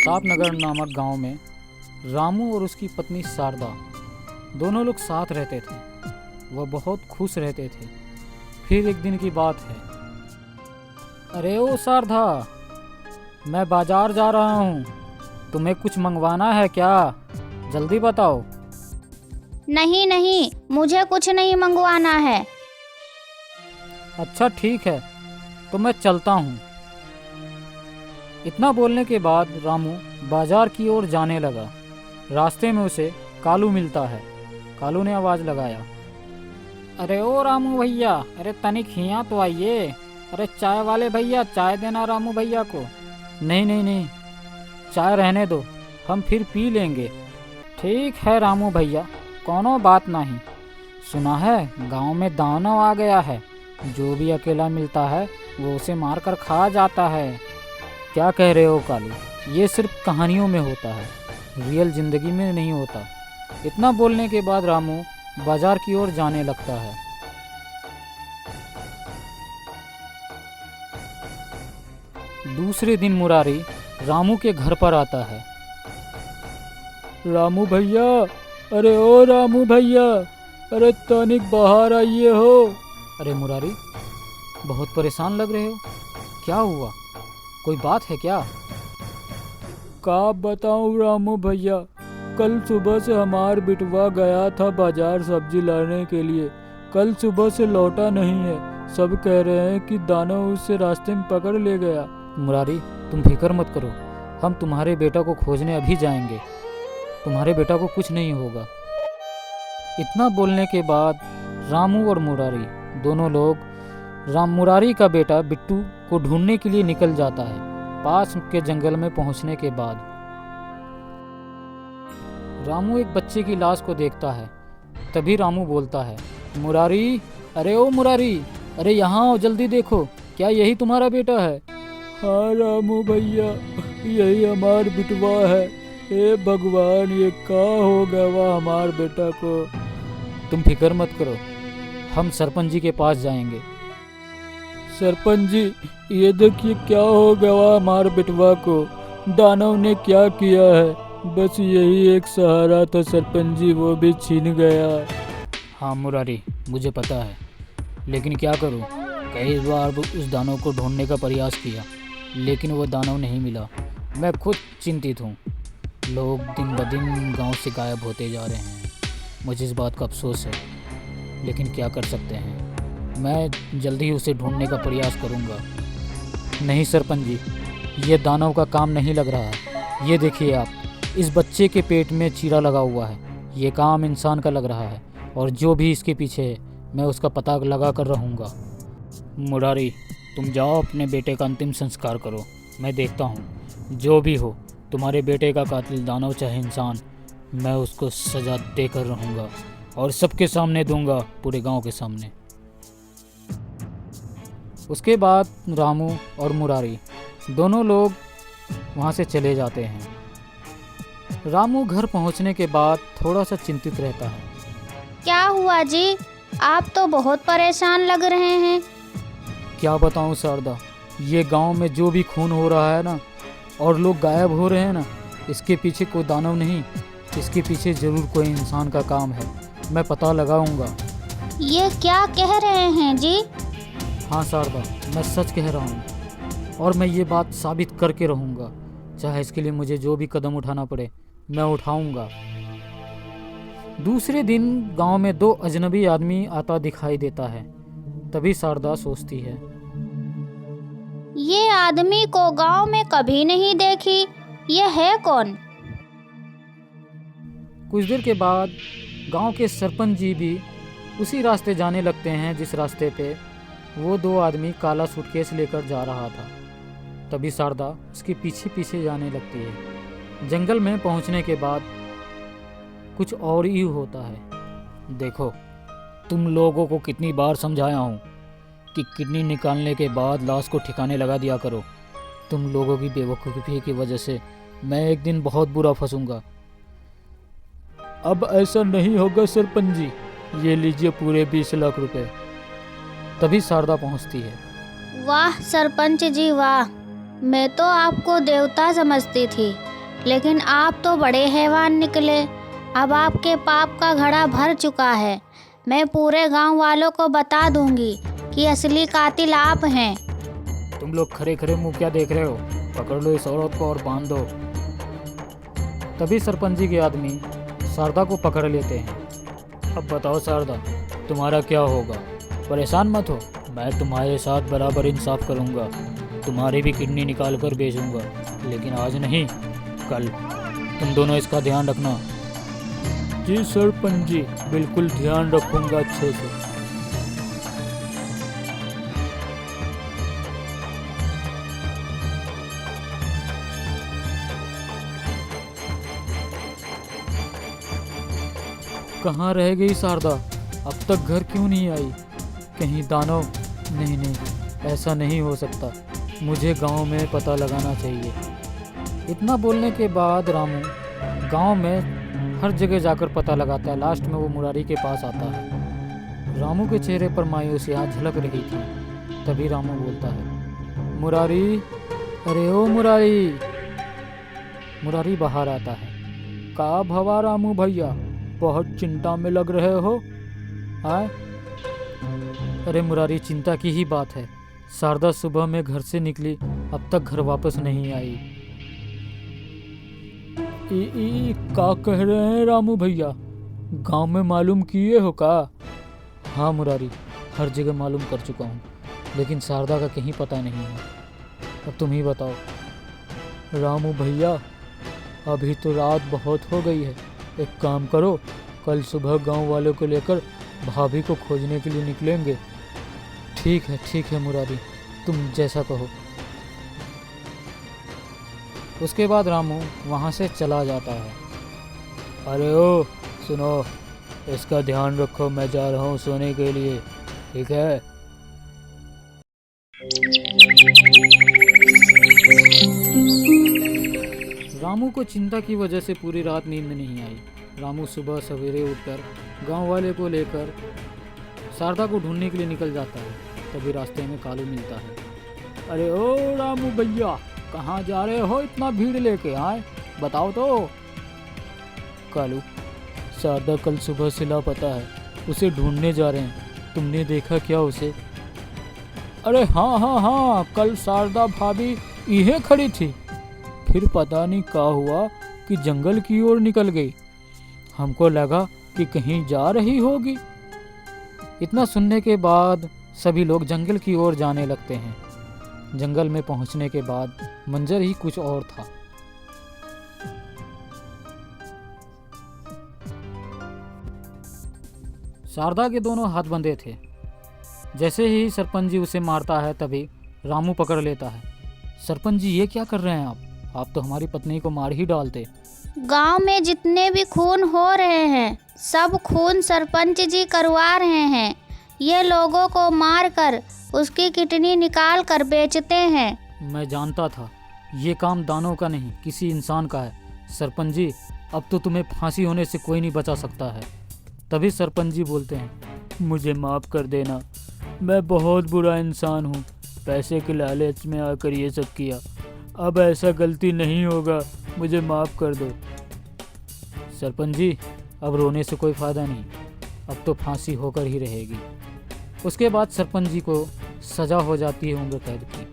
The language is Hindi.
प्रताप नगर नामक गांव में रामू और उसकी पत्नी शारदा दोनों लोग साथ रहते थे। वह बहुत खुश रहते थे। फिर एक दिन की बात है। अरे ओ शारदा, मैं बाजार जा रहा हूँ, तुम्हें कुछ मंगवाना है क्या? जल्दी बताओ। नहीं नहीं, मुझे कुछ नहीं मंगवाना है। अच्छा ठीक है, तो मैं चलता हूँ। इतना बोलने के बाद रामू बाजार की ओर जाने लगा। रास्ते में उसे कालू मिलता है। कालू ने आवाज़ लगाया, अरे ओ रामू भैया, अरे तनिक हिया तो आइए। अरे चाय वाले भैया, चाय देना रामू भैया को। नहीं नहीं नहीं, चाय रहने दो, हम फिर पी लेंगे। ठीक है रामू भैया, कोनो बात नहीं। सुना है गांव में दानव आ गया है, जो भी अकेला मिलता है वो उसे मारकर खा जाता है। क्या कह रहे हो कालू? ये सिर्फ कहानियों में होता है, रियल जिंदगी में नहीं होता। इतना बोलने के बाद रामू बाजार की ओर जाने लगता है। दूसरे दिन मुरारी रामू के घर पर आता है। रामू भैया, अरे ओ रामू भैया, अरे तनिक बाहर आइए हो। अरे मुरारी, बहुत परेशान लग रहे हो, क्या हुआ? कोई बात है क्या? का बताऊं रामू भैया, कल सुबह से हमार बिटवा गया था बाजार सब्जी लाने के लिए। कल सुबह से लौटा नहीं है। सब कह रहे हैं कि दानव उसे रास्ते में पकड़ ले गया। मुरारी, तुम फिक्र मत करो, हम तुम्हारे बेटा को खोजने अभी जाएंगे। तुम्हारे बेटा को कुछ नहीं होगा। इतना बोलने के बाद रामू और मुरारी दोनों लोग मुरारी का बेटा बिट्टू को ढूंढने के लिए निकल जाता है। पास के जंगल में पहुंचने के बाद रामू एक बच्चे की लाश को देखता है। तभी रामू बोलता है, मुरारी, अरे ओ मुरारी, अरे यहाँ आओ, जल्दी देखो, क्या यही तुम्हारा बेटा है? हाँ रामू भैया, यही हमार बिटवा है। हे भगवान, ये क्या हो गया हमार बेटा को? तुम फिक्र मत करो, हम सरपंच जी के पास जाएंगे। सरपंच जी, ये देखिए क्या हो गया हमार बिटवा को, दानव ने क्या किया है। बस यही एक सहारा था सरपंच जी, वो भी छीन गया। हाँ मुरारी, मुझे पता है, लेकिन क्या करूं, कई बार उस दानव को ढूंढने का प्रयास किया, लेकिन वो दानव नहीं मिला। मैं खुद चिंतित हूँ। लोग दिन ब दिन गांव से गायब होते जा रहे हैं। मुझे इस बात का अफसोस है, लेकिन क्या कर सकते हैं। मैं जल्दी ही उसे ढूंढने का प्रयास करूंगा। नहीं सरपंच जी, ये दानव का काम नहीं लग रहा है। ये देखिए आप, इस बच्चे के पेट में चीरा लगा हुआ है। ये काम इंसान का लग रहा है, और जो भी इसके पीछे है मैं उसका पता लगा कर रहूँगा। मुरारी, तुम जाओ अपने बेटे का अंतिम संस्कार करो। मैं देखता हूँ, जो भी हो, तुम्हारे बेटे का कातिल दानव चाहे इंसान, मैं उसको सज़ा देकर रहूँगा और सबके सामने दूंगा, पूरे गांव के सामने। उसके बाद रामू और मुरारी दोनों लोग वहाँ से चले जाते हैं। रामू घर पहुँचने के बाद थोड़ा सा चिंतित रहता है। क्या हुआ जी, आप तो बहुत परेशान लग रहे हैं। क्या बताऊँ शारदा, ये गांव में जो भी खून हो रहा है ना, और लोग गायब हो रहे हैं ना, इसके पीछे कोई दानव नहीं, इसके पीछे ज़रूर कोई इंसान का काम है। मैं पता लगाऊंगा। ये क्या कह रहे हैं जी? हाँ शारदा, मैं सच कह रहा हूँ, और मैं ये बात साबित करके रहूँगा। चाहे इसके लिए मुझे जो भी कदम उठाना पड़े, मैं उठाऊँगा। दूसरे दिन गांव में दो अजनबी आदमी आता दिखाई देता है। तभी शारदा सोचती है, ये आदमी को गांव में कभी नहीं देखी, ये है कौन? कुछ देर के बाद गांव के सरपंच जी भी उसी रास्ते जाने लगते हैं जिस रास्ते पे वो दो आदमी काला सूटकेस लेकर जा रहा था। तभी शारदा उसके पीछे पीछे जाने लगती है। जंगल में पहुंचने के बाद कुछ और ही होता है। देखो, तुम लोगों को कितनी बार समझाया हूँ कि किडनी निकालने के बाद लाश को ठिकाने लगा दिया करो। तुम लोगों की बेवकूफ़ी की वजह से मैं एक दिन बहुत बुरा फंसूंगा। अब ऐसा नहीं होगा सरपंच जी, ये लीजिए पूरे 20 लाख रुपए। तभी शारदा पहुंचती है। वाह सरपंच जी वाह, मैं तो आपको देवता समझती थी, लेकिन आप तो बड़े हैवान निकले। अब आपके पाप का घड़ा भर चुका है। मैं पूरे गांव वालों को बता दूंगी कि असली कातिल आप हैं। तुम लोग खरे खरे मुंह क्या देख रहे हो? पकड़ लो इस औरत को और बांध दो। तभी सरपंच जी के आदमी शारदा को पकड़ लेते हैं। अब बताओ शारदा, तुम्हारा क्या होगा? परेशान मत हो, मैं तुम्हारे साथ बराबर इंसाफ करूंगा। तुम्हारी भी किडनी निकाल कर बेचूंगा, लेकिन आज नहीं, कल। तुम दोनों इसका ध्यान रखना। जी सरपंच जी, बिल्कुल ध्यान रखूंगा अच्छे से। कहाँ रह गई शारदा? अब तक घर क्यों नहीं आई? कहीं दानव? नहीं नहीं, ऐसा नहीं हो सकता। मुझे गांव में पता लगाना चाहिए। इतना बोलने के बाद रामू गांव में हर जगह जाकर पता लगाता है। लास्ट में वो मुरारी के पास आता है। रामू के चेहरे पर मायूसी आज झलक रही थी। तभी रामू बोलता है, मुरारी, अरे ओ मुरारी। मुरारी बाहर आता है। का भवा रामू भैया, बहुत चिंता में लग रहे हो? आए? अरे मुरारी, चिंता की ही बात है। शारदा सुबह में घर से निकली, अब तक घर वापस नहीं आई। का कह रहे हैं रामू भैया? गांव में मालूम किए हो का? हाँ मुरारी, हर जगह मालूम कर चुका हूँ, लेकिन शारदा का कहीं पता नहीं है। अब तुम ही बताओ। रामू भैया, अभी तो रात बहुत हो गई है। एक काम करो, कल सुबह गांव वालों को लेकर भाभी को खोजने के लिए निकलेंगे। ठीक है मुरारी, तुम जैसा कहो। उसके बाद रामू वहाँ से चला जाता है। अरे ओ सुनो, इसका ध्यान रखो, मैं जा रहा हूँ सोने के लिए, ठीक है? रामू को चिंता की वजह से पूरी रात नींद नहीं आई। रामू सुबह सवेरे उठकर गांव वाले को लेकर शारदा को ढूंढने के लिए निकल जाता है। तभी रास्ते में कालू मिलता है। अरे ओ रामू भैया, कहाँ जा रहे हो इतना भीड़ लेके? आए बताओ तो। कालू, शारदा कल सुबह से लापता है, उसे ढूंढने जा रहे हैं। तुमने देखा क्या उसे? अरे हाँ, कल शारदा भाभी यहीं खड़ी थी, फिर पता नहीं क्या हुआ कि जंगल की ओर निकल गई। हमको लगा कि कहीं जा रही होगी। इतना सुनने के बाद सभी लोग जंगल की ओर जाने लगते हैं। जंगल में पहुंचने के बाद मंजर ही कुछ और था। शारदा के दोनों हाथ बंधे थे। जैसे ही सरपंच जी उसे मारता है, तभी रामू पकड़ लेता है। सरपंच जी, ये क्या कर रहे हैं आप तो हमारी पत्नी को मार ही डालते। गांव में जितने भी खून हो रहे हैं, सब खून सरपंच जी करवा रहे हैं। ये लोगों को मार कर उसकी किडनी निकाल कर बेचते हैं। मैं जानता था, ये काम दानों का नहीं, किसी इंसान का है। सरपंच जी, अब तो तुम्हें फांसी होने से कोई नहीं बचा सकता है। तभी सरपंच जी बोलते हैं, मुझे माफ़ कर देना, मैं बहुत बुरा इंसान हूँ। पैसे के लालच में आकर ये सब किया। अब ऐसा गलती नहीं होगा, मुझे माफ़ कर दो। सरपंच जी, अब रोने से कोई फ़ायदा नहीं, अब तो फांसी होकर ही रहेगी। उसके बाद सरपंच जी को सज़ा हो जाती है उम्र कैद की।